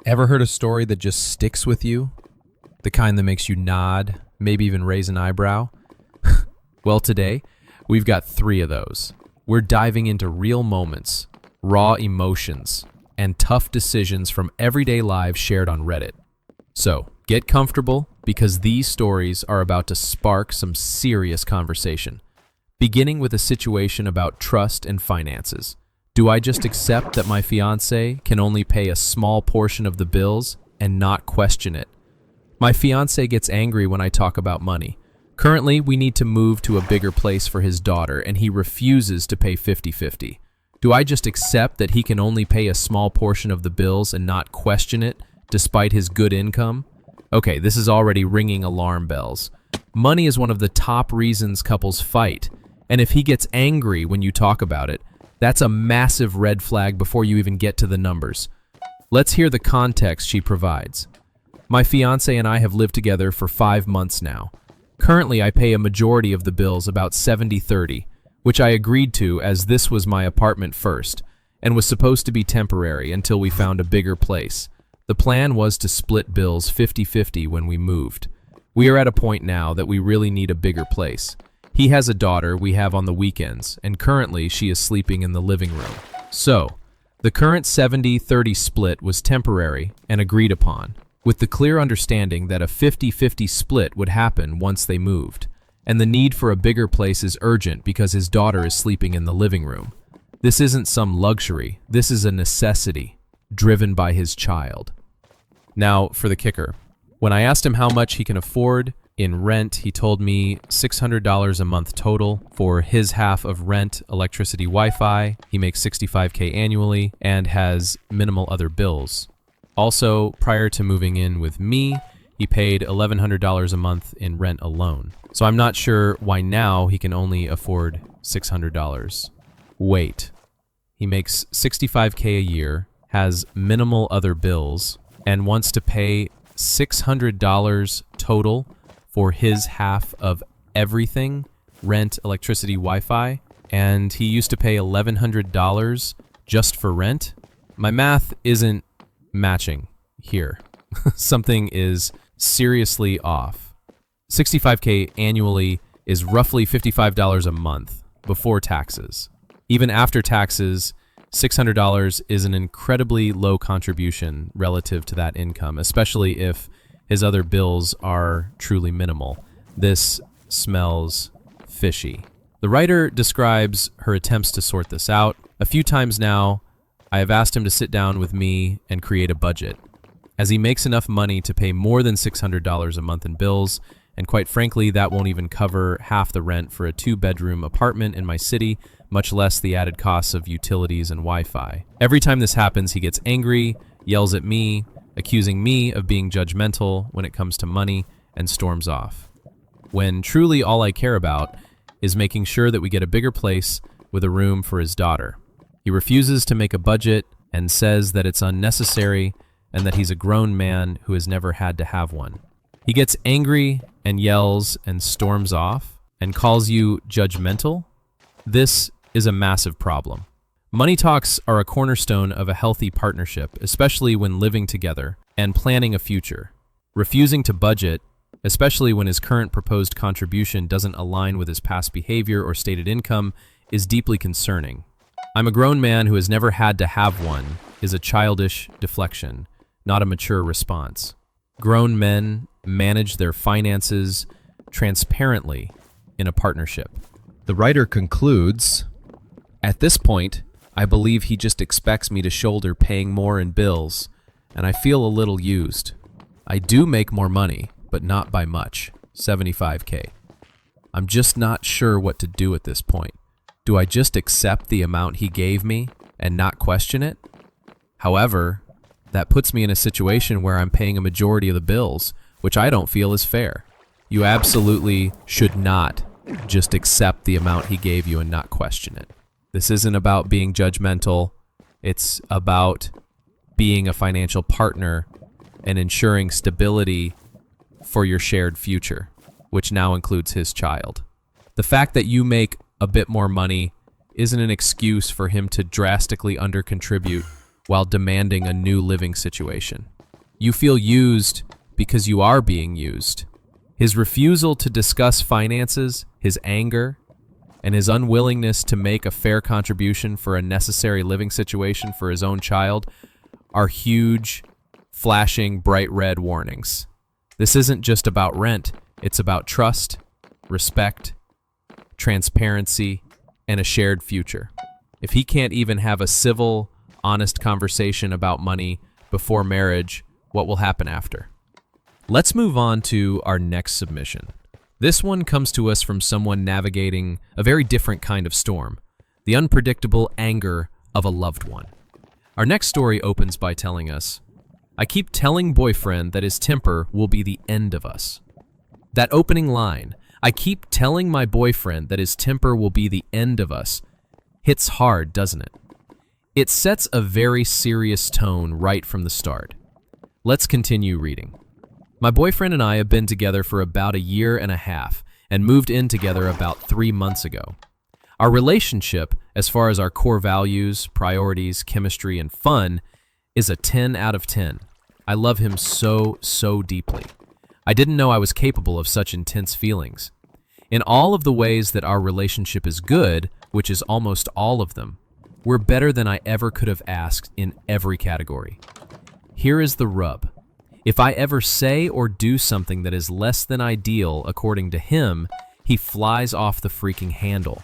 Ever heard a story that just sticks with you? The kind that makes you nod, maybe even raise an eyebrow? Well, today, we've got 3 of those. We're diving into real moments, raw emotions, and tough decisions from everyday lives shared on Reddit. So, get comfortable because these stories are about to spark some serious conversation. Beginning with a situation about trust and finances. Do I just accept that my fiancé can only pay a small portion of the bills and not question it? My fiancé gets angry when I talk about money. Currently, we need to move to a bigger place for his daughter, and he refuses to pay 50-50. Do I just accept that he can only pay a small portion of the bills and not question it, despite his good income? Okay, this is already ringing alarm bells. Money is one of the top reasons couples fight, and if he gets angry when you talk about it, that's a massive red flag before you even get to the numbers. Let's hear the context she provides. My fiancé and I have lived together for 5 months now. Currently, I pay a majority of the bills, about 70-30, which I agreed to as this was my apartment first, and was supposed to be temporary until we found a bigger place. The plan was to split bills 50-50 when we moved. We are at a point now that we really need a bigger place. He has a daughter we have on the weekends, and currently she is sleeping in the living room. So, the current 70-30 split was temporary and agreed upon, with the clear understanding that a 50-50 split would happen once they moved, and the need for a bigger place is urgent because his daughter is sleeping in the living room. This isn't some luxury, this is a necessity, driven by his child. Now, for the kicker. When I asked him how much he can afford in rent, he told me $600 a month total for his half of rent, electricity, Wi-Fi. He makes $65K annually and has minimal other bills. Also, prior to moving in with me, he paid $1,100 a month in rent alone. So I'm not sure why now he can only afford $600. Wait, he makes $65K a year, has minimal other bills, and wants to pay $600 total for his half of everything, rent, electricity, Wi-Fi, and he used to pay $1,100 just for rent? My math isn't matching here. Something is seriously off. $65K annually is roughly $55 a month before taxes. Even after taxes, $600 is an incredibly low contribution relative to that income, especially if his other bills are truly minimal. This smells fishy. The writer describes her attempts to sort this out. A few times now, I have asked him to sit down with me and create a budget, as he makes enough money to pay more than $600 a month in bills, and quite frankly, that won't even cover half the rent for a 2-bedroom apartment in my city, much less the added costs of utilities and Wi-Fi. Every time this happens, he gets angry, yells at me, accusing me of being judgmental when it comes to money, and storms off. When truly all I care about is making sure that we get a bigger place with a room for his daughter. He refuses to make a budget and says that it's unnecessary and that he's a grown man who has never had to have one. He gets angry and yells and storms off and calls you judgmental. This is a massive problem. Money talks are a cornerstone of a healthy partnership, especially when living together and planning a future. Refusing to budget, especially when his current proposed contribution doesn't align with his past behavior or stated income, is deeply concerning. "I'm a grown man who has never had to have one" is a childish deflection, not a mature response. Grown men manage their finances transparently in a partnership. The writer concludes, "At this point, I believe he just expects me to shoulder paying more in bills, and I feel a little used. I do make more money, but not by much, $75K. I'm just not sure what to do at this point. Do I just accept the amount he gave me and not question it? However, that puts me in a situation where I'm paying a majority of the bills, which I don't feel is fair. You absolutely should not just accept the amount he gave you and not question it. This isn't about being judgmental. It's about being a financial partner and ensuring stability for your shared future, which now includes his child. The fact that you make a bit more money isn't an excuse for him to drastically undercontribute while demanding a new living situation. You feel used because you are being used. His refusal to discuss finances, his anger, and his unwillingness to make a fair contribution for a necessary living situation for his own child are huge, flashing, bright red warnings. This isn't just about rent, it's about trust, respect, transparency, and a shared future. If he can't even have a civil, honest conversation about money before marriage, what will happen after? Let's move on to our next submission. This one comes to us from someone navigating a very different kind of storm, the unpredictable anger of a loved one. Our next story opens by telling us, I keep telling boyfriend that his temper will be the end of us. That opening line, I keep telling my boyfriend that his temper will be the end of us, hits hard, doesn't it? It sets a very serious tone right from the start. Let's continue reading. My boyfriend and I have been together for about a year and a half and moved in together about 3 months ago. Our relationship, as far as our core values, priorities, chemistry, and fun, is a 10 out of 10. I love him so deeply. I didn't know I was capable of such intense feelings. In all of the ways that our relationship is good, which is almost all of them, we're better than I ever could have asked in every category. Here is the rub. If I ever say or do something that is less than ideal according to him, he flies off the freaking handle.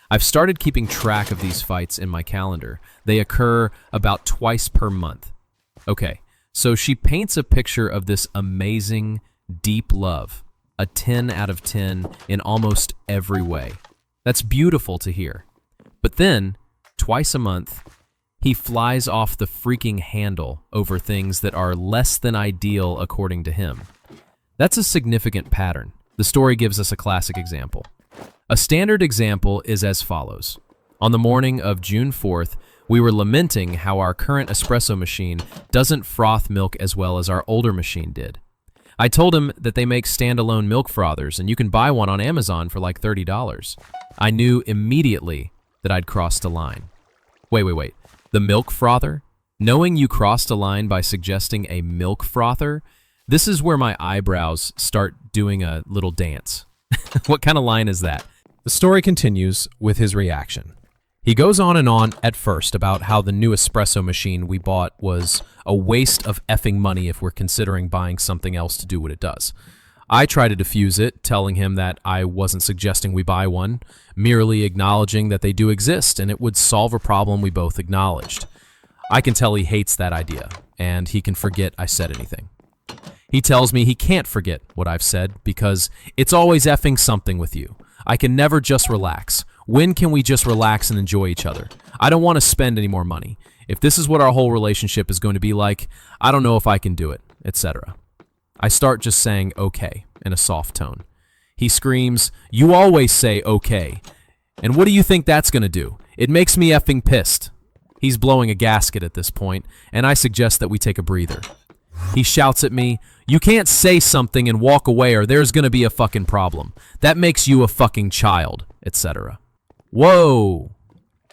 I've started keeping track of these fights in my calendar. They occur about twice per month. Okay, so she paints a picture of this amazing, deep love, a 10 out of 10 in almost every way. That's beautiful to hear. But then, twice a month, he flies off the freaking handle over things that are less than ideal according to him. That's a significant pattern. The story gives us a classic example. A standard example is as follows. On the morning of June 4th, we were lamenting how our current espresso machine doesn't froth milk as well as our older machine did. I told him that they make standalone milk frothers and you can buy one on Amazon for like $30. I knew immediately that I'd crossed a line. Wait. The milk frother? Knowing you crossed a line by suggesting a milk frother? This is where my eyebrows start doing a little dance. What kind of line is that? The story continues with his reaction. He goes on and on at first about how the new espresso machine we bought was a waste of effing money if we're considering buying something else to do what it does. I try to defuse it, telling him that I wasn't suggesting we buy one, merely acknowledging that they do exist and it would solve a problem we both acknowledged. I can tell he hates that idea, and he can forget I said anything. He tells me he can't forget what I've said because it's always effing something with you. I can never just relax. When can we just relax and enjoy each other? I don't want to spend any more money. If this is what our whole relationship is going to be like, I don't know if I can do it, etc. I start just saying okay in a soft tone. He screams, "You always say okay. And what do you think that's going to do? It makes me effing pissed." He's blowing a gasket at this point, and I suggest that we take a breather. He shouts at me, "You can't say something and walk away or there's going to be a fucking problem. That makes you a fucking child," etc. Whoa!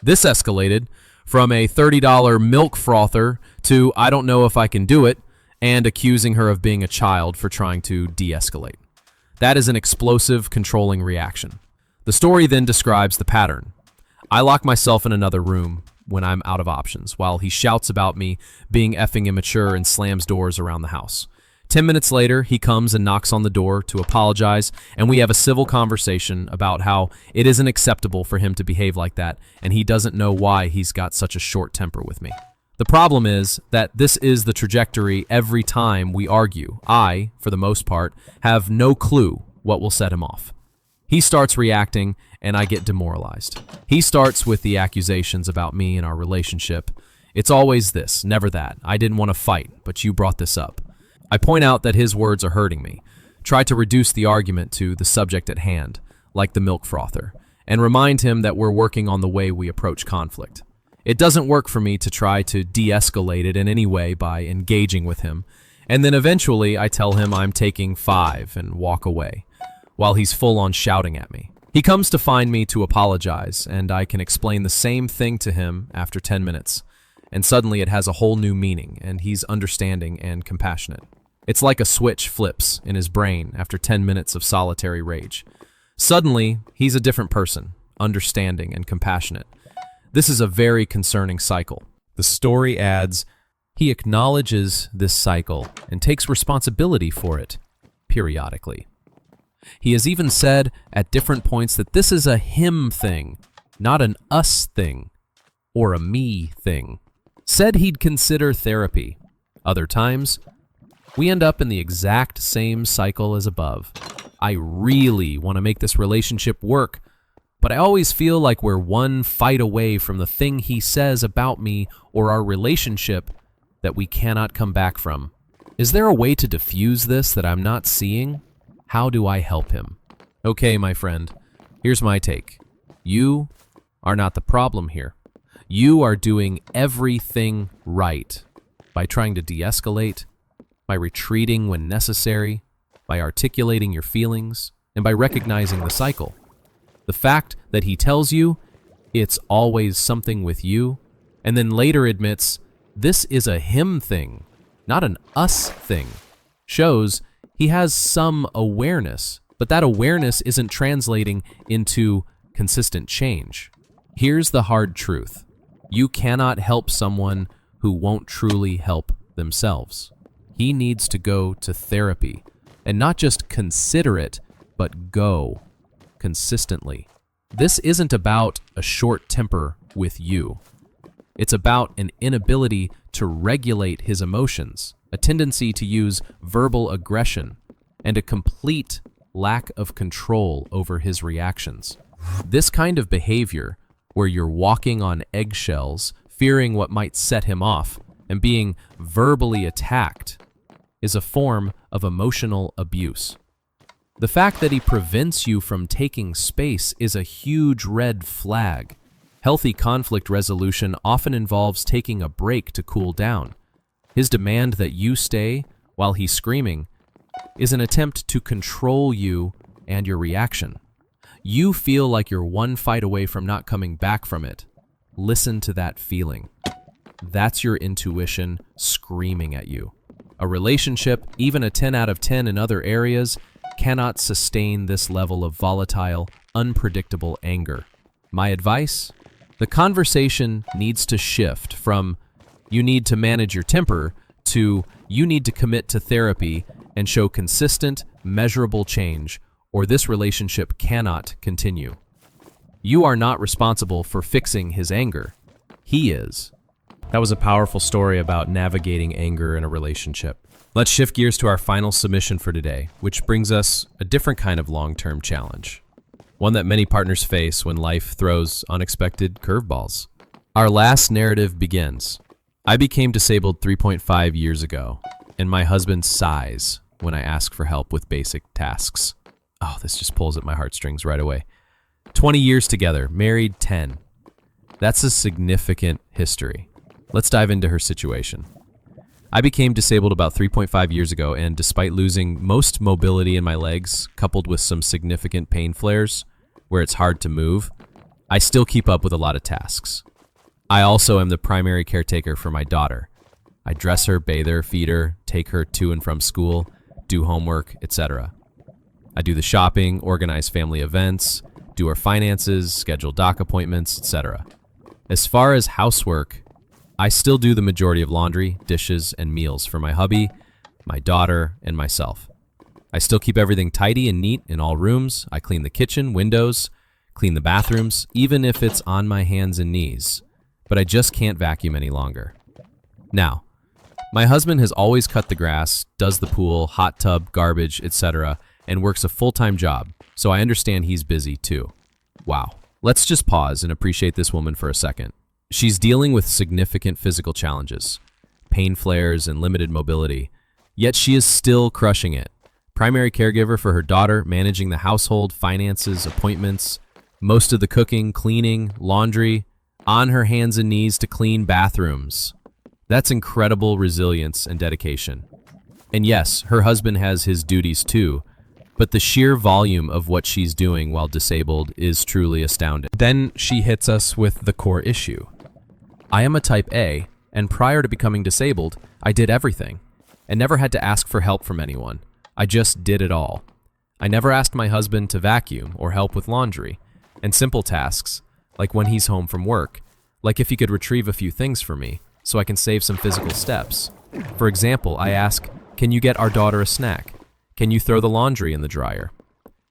This escalated from a $30 milk frother to I don't know if I can do it, and accusing her of being a child for trying to de-escalate. That is an explosive, controlling reaction. The story then describes the pattern. I lock myself in another room when I'm out of options, while he shouts about me being effing immature and slams doors around the house. 10 minutes later, he comes and knocks on the door to apologize, and we have a civil conversation about how it isn't acceptable for him to behave like that, and he doesn't know why he's got such a short temper with me. The problem is that this is the trajectory every time we argue. I, for the most part, have no clue what will set him off. He starts reacting, and I get demoralized. He starts with the accusations about me and our relationship. It's always this, never that. I didn't want to fight, but you brought this up. I point out that his words are hurting me, try to reduce the argument to the subject at hand, like the milk frother, and remind him that we're working on the way we approach conflict. It doesn't work for me to try to de-escalate it in any way by engaging with him, and then eventually I tell him I'm taking 5 and walk away, while he's full on shouting at me. He comes to find me to apologize, and I can explain the same thing to him after 10 minutes, and suddenly it has a whole new meaning, and he's understanding and compassionate. It's like a switch flips in his brain after 10 minutes of solitary rage. Suddenly, he's a different person, understanding and compassionate. This is a very concerning cycle. The story adds, he acknowledges this cycle and takes responsibility for it, periodically. He has even said at different points that this is a him thing, not an us thing, or a me thing. Said he'd consider therapy. Other times, we end up in the exact same cycle as above. I really want to make this relationship work, but I always feel like we're one fight away from the thing he says about me or our relationship that we cannot come back from. Is there a way to diffuse this that I'm not seeing? How do I help him? Okay, my friend, here's my take. You are not the problem here. You are doing everything right by trying to de-escalate, by retreating when necessary, by articulating your feelings, and by recognizing the cycle. The fact that he tells you it's always something with you, and then later admits this is a him thing, not an us thing, shows he has some awareness, but that awareness isn't translating into consistent change. Here's the hard truth. You cannot help someone who won't truly help themselves. He needs to go to therapy, and not just consider it, but go consistently. This isn't about a short temper with you. It's about an inability to regulate his emotions, a tendency to use verbal aggression, and a complete lack of control over his reactions. This kind of behavior, where you're walking on eggshells, fearing what might set him off, and being verbally attacked, is a form of emotional abuse. The fact that he prevents you from taking space is a huge red flag. Healthy conflict resolution often involves taking a break to cool down. His demand that you stay while he's screaming is an attempt to control you and your reaction. You feel like you're one fight away from not coming back from it. Listen to that feeling. That's your intuition screaming at you. A relationship, even a 10 out of 10 in other areas, cannot sustain this level of volatile, unpredictable anger. My advice? The conversation needs to shift from you need to manage your temper to you need to commit to therapy and show consistent, measurable change, or this relationship cannot continue. You are not responsible for fixing his anger. He is. That was a powerful story about navigating anger in a relationship. Let's shift gears to our final submission for today, which brings us a different kind of long-term challenge. One that many partners face when life throws unexpected curveballs. Our last narrative begins. I became disabled 3.5 years ago, and my husband sighs when I ask for help with basic tasks. Oh, this just pulls at my heartstrings right away. 20 years together, married 10. That's a significant history. Let's dive into her situation. I became disabled about 3.5 years ago, and despite losing most mobility in my legs, coupled with some significant pain flares, where it's hard to move, I still keep up with a lot of tasks. I also am the primary caretaker for my daughter. I dress her, bathe her, feed her, take her to and from school, do homework, etc. I do the shopping, organize family events, do her finances, schedule doc appointments, etc. As far as housework, I still do the majority of laundry, dishes, and meals for my hubby, my daughter, and myself. I still keep everything tidy and neat in all rooms. I clean the kitchen, windows, clean the bathrooms, even if it's on my hands and knees. But I just can't vacuum any longer. Now, my husband has always cut the grass, does the pool, hot tub, garbage, etc., and works a full-time job, so I understand he's busy too. Wow. Let's just pause and appreciate this woman for a second. She's dealing with significant physical challenges, pain flares, and limited mobility, yet she is still crushing it. Primary caregiver for her daughter, managing the household, finances, appointments, most of the cooking, cleaning, laundry, on her hands and knees to clean bathrooms. That's incredible resilience and dedication. And yes, her husband has his duties too, but the sheer volume of what she's doing while disabled is truly astounding. Then she hits us with the core issue. I am a type A, And prior to becoming disabled, I did everything and never had to ask for help from anyone. I just did it all. I never asked my husband to vacuum or help with laundry, and simple tasks, like when he's home from work, like if he could retrieve a few things for me so I can save some physical steps. For example, I ask, can you get our daughter a snack? Can you throw the laundry in the dryer?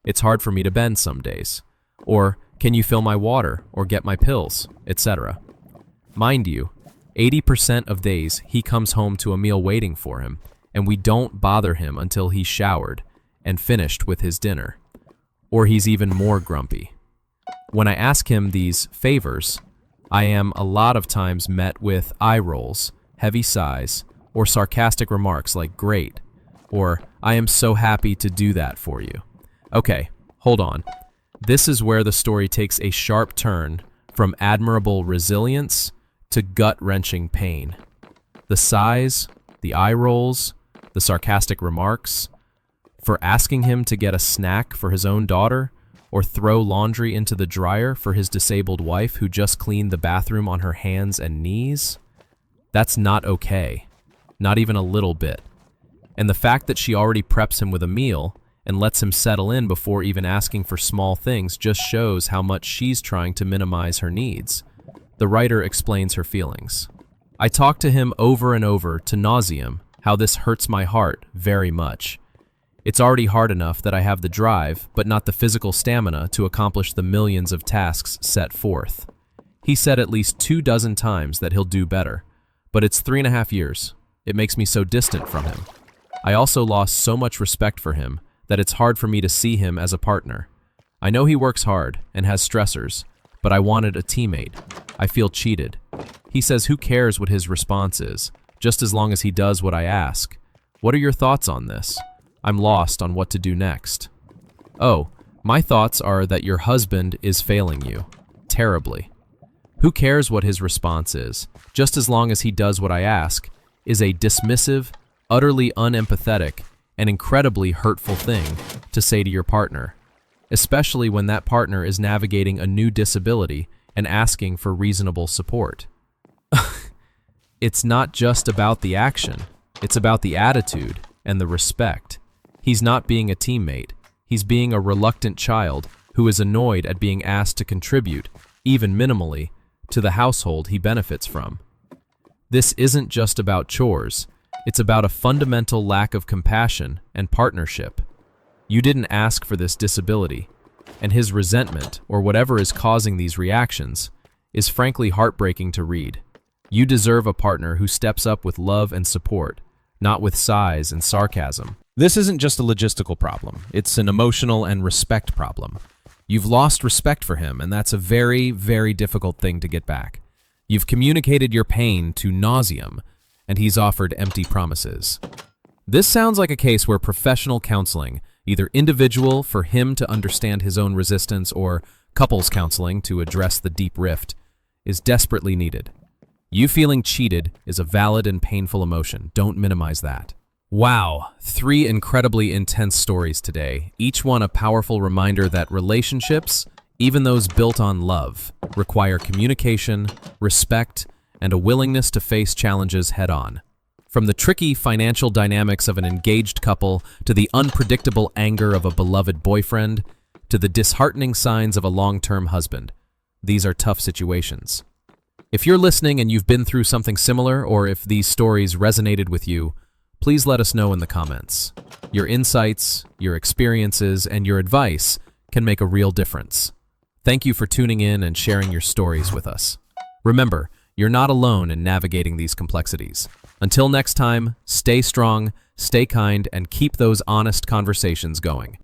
It's hard for me to bend some days. Or, can you fill my water or get my pills, etc. Mind you, 80% of days he comes home to a meal waiting for him, and we don't bother him until he's showered and finished with his dinner. Or he's even more grumpy. When I ask him these favors, I am a lot of times met with eye rolls, heavy sighs, or sarcastic remarks like great, or I am so happy to do that for you. Okay, hold on. This is where the story takes a sharp turn from admirable resilience to gut-wrenching pain. The sighs, the eye rolls, the sarcastic remarks, for asking him to get a snack for his own daughter or throw laundry into the dryer for his disabled wife who just cleaned the bathroom on her hands and knees. That's not okay. Not even a little bit. And the fact that she already preps him with a meal and lets him settle in before even asking for small things just shows how much she's trying to minimize her needs. The writer explains her feelings. I talk to him over and over to nauseam how this hurts my heart very much. It's already hard enough that I have the drive, but not the physical stamina to accomplish the millions of tasks set forth. He said at least 24 times that he'll do better, but it's 3.5 years. It makes me so distant from him. I also lost so much respect for him that it's hard for me to see him as a partner. I know he works hard and has stressors, but I wanted a teammate. I feel cheated. He says who cares what his response is, just as long as he does what I ask. What are your thoughts on this? I'm lost on what to do next. Oh, my thoughts are that your husband is failing you. Terribly. Who cares what his response is, just as long as he does what I ask, is a dismissive, utterly unempathetic, and incredibly hurtful thing to say to your partner, especially when that partner is navigating a new disability and asking for reasonable support. It's not just about the action, it's about the attitude and the respect. He's not being a teammate, he's being a reluctant child who is annoyed at being asked to contribute, even minimally, to the household he benefits from. This isn't just about chores, it's about a fundamental lack of compassion and partnership. You didn't ask for this disability, and his resentment, or whatever is causing these reactions, is frankly heartbreaking to read. You deserve a partner who steps up with love and support, not with sighs and sarcasm. This isn't just a logistical problem, it's an emotional and respect problem. You've lost respect for him, and that's a very, very difficult thing to get back. You've communicated your pain to nauseam, and he's offered empty promises. This sounds like a case where professional counseling, either individual for him to understand his own resistance or couples counseling to address the deep rift, is desperately needed. You feeling cheated is a valid and painful emotion. Don't minimize that. Wow, 3 incredibly intense stories today, each one a powerful reminder that relationships, even those built on love, require communication, respect, and a willingness to face challenges head-on. From the tricky financial dynamics of an engaged couple to the unpredictable anger of a beloved boyfriend to the disheartening signs of a long-term husband, these are tough situations. If you're listening and you've been through something similar, or if these stories resonated with you, please let us know in the comments. Your insights, your experiences, and your advice can make a real difference. Thank you for tuning in and sharing your stories with us. Remember, you're not alone in navigating these complexities. Until next time, stay strong, stay kind, and keep those honest conversations going.